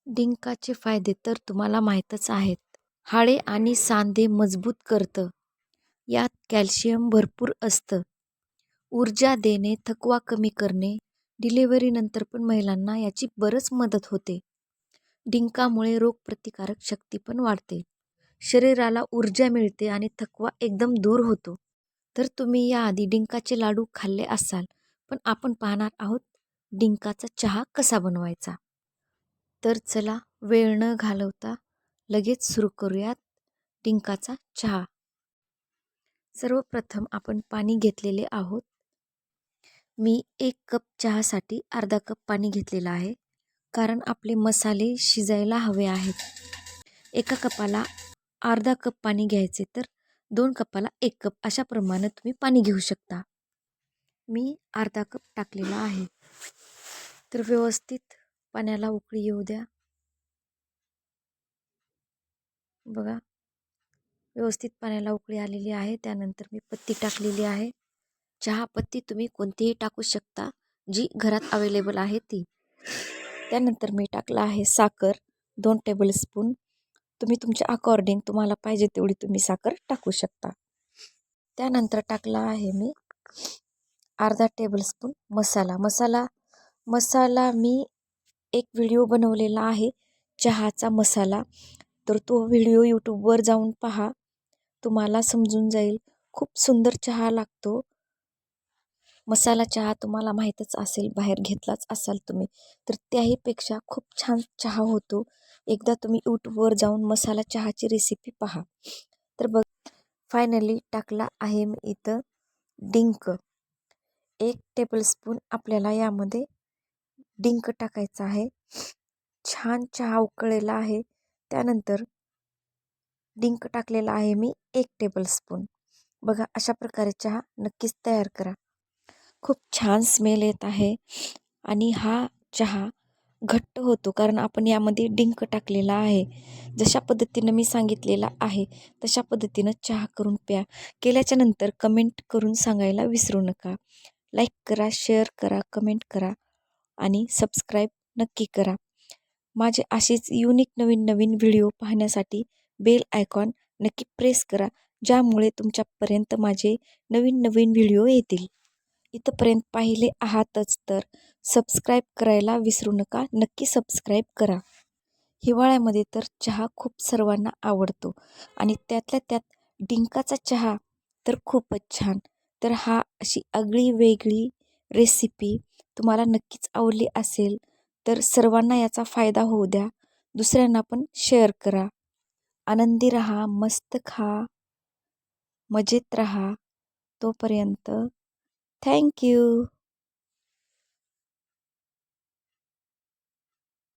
डिंकाचे फायदे तर तुम्हाला माहीतच आहेत. हाडे आणि सांधे मजबूत करतं. यात कॅल्शियम भरपूर असतं. ऊर्जा देणे, थकवा कमी करणे, डिलिव्हरीनंतर पण महिलांना याची बरंच मदत होते. डिंकामुळे रोगप्रतिकारक शक्ती पण वाढते. शरीराला ऊर्जा मिळते आणि थकवा एकदम दूर होतो. तर तुम्ही याआधी डिंकाचे लाडू खाल्ले असाल, पण आपण पाहणार आहोत डिंकाचा चहा कसा बनवायचा. तर चला वेळ न घालवता लगेच सुरू करूयात डिंकाचा चहा. सर्वप्रथम आपण पाणी घेतलेले आहोत. मी 1 कप चहासाठी अर्धा कप पाणी घेतलेलं आहे. कारण आपले मसाले शिजायला हवे आहेत. एका कपाला अर्धा कप पाणी घ्यायचे तर 2 कपाला 1 कप अशा प्रमाणे तुम्ही पाणी घेऊ शकता. मी अर्धा कप टाकलेला आहे. तर व्यवस्थित पाण्याला उकळी येऊ द्या. बघा, व्यवस्थित पाण्याला उकळी आलेली आहे. त्यानंतर मी पत्ती टाकलेली आहे. चहा पत्ती तुम्ही कोणतीही टाकू शकता, जी घरात अवेलेबल आहे ती. त्यानंतर मी टाकला आहे साखर 2 टेबलस्पून. तुम्ही तुमच्या अकॉर्डिंग तुम्हाला पाहिजे तेवढी तुम्ही साखर टाकू शकता. त्यानंतर टाकला आहे मी अर्धा टेबलस्पून मसाला मी एक व्हिडिओ बनवलेला आहे चहाचा मसाला. तर तो व्हिडिओ यूट्यूबवर जाऊन पहा, तुम्हाला समजून जाईल. खूप सुंदर चहा लागतो. मसाला चहा तुम्हाला माहीतच असेल, बाहेर घेतलाच असाल तुम्ही, तर त्याहीपेक्षा खूप छान चहा होतो. एकदा तुम्ही यूट्यूबवर जाऊन मसाला चहाची रेसिपी पहा. तर बघ, फायनली टाकला आहे मी इथं डिंक. 1 टेबलस्पून आपल्याला यामध्ये डिंक टाकायचा आहे. छान चहा उकळलेला आहे. त्यानंतर डिंक टाकलेला आहे मी 1 टेबलस्पून. बघा, अशा प्रकारे चहा नक्कीच तयार करा. खूप छान स्मेल येत आहे आणि हा चहा घट्ट होतो कारण आपण यामध्ये डिंक टाकलेला आहे. जशा पद्धतीनं मी सांगितलेला आहे तशा पद्धतीनं चहा करून प्या. केल्याच्या नंतर कमेंट करून सांगायला विसरू नका. लाईक करा, शेअर करा, कमेंट करा आणि सबस्क्राईब नक्की करा. माझे असेच युनिक नवीन व्हिडिओ पाहण्यासाठी बेल आयकॉन नक्की प्रेस करा, ज्यामुळे तुमच्यापर्यंत माझे नवीन व्हिडिओ येतील. इथंपर्यंत पाहिले आहातच तर सबस्क्राईब करायला विसरू नका. नक्की सबस्क्राईब करा. हिवाळ्यामध्ये तर चहा खूप सर्वांना आवडतो आणि त्यातल्या त्यात डिंकाचा चहा तर खूपच छान. तर हा अशी आगळी वेगळी रेसिपी तुम्हाला नक्कीच आवडली असेल तर सर्वांना याचा फायदा होऊ द्या. दुसऱ्यांना पण शेअर करा. आनंदी रहा, मस्त खा, मजेत रहा. तोपर्यंत थँक यू.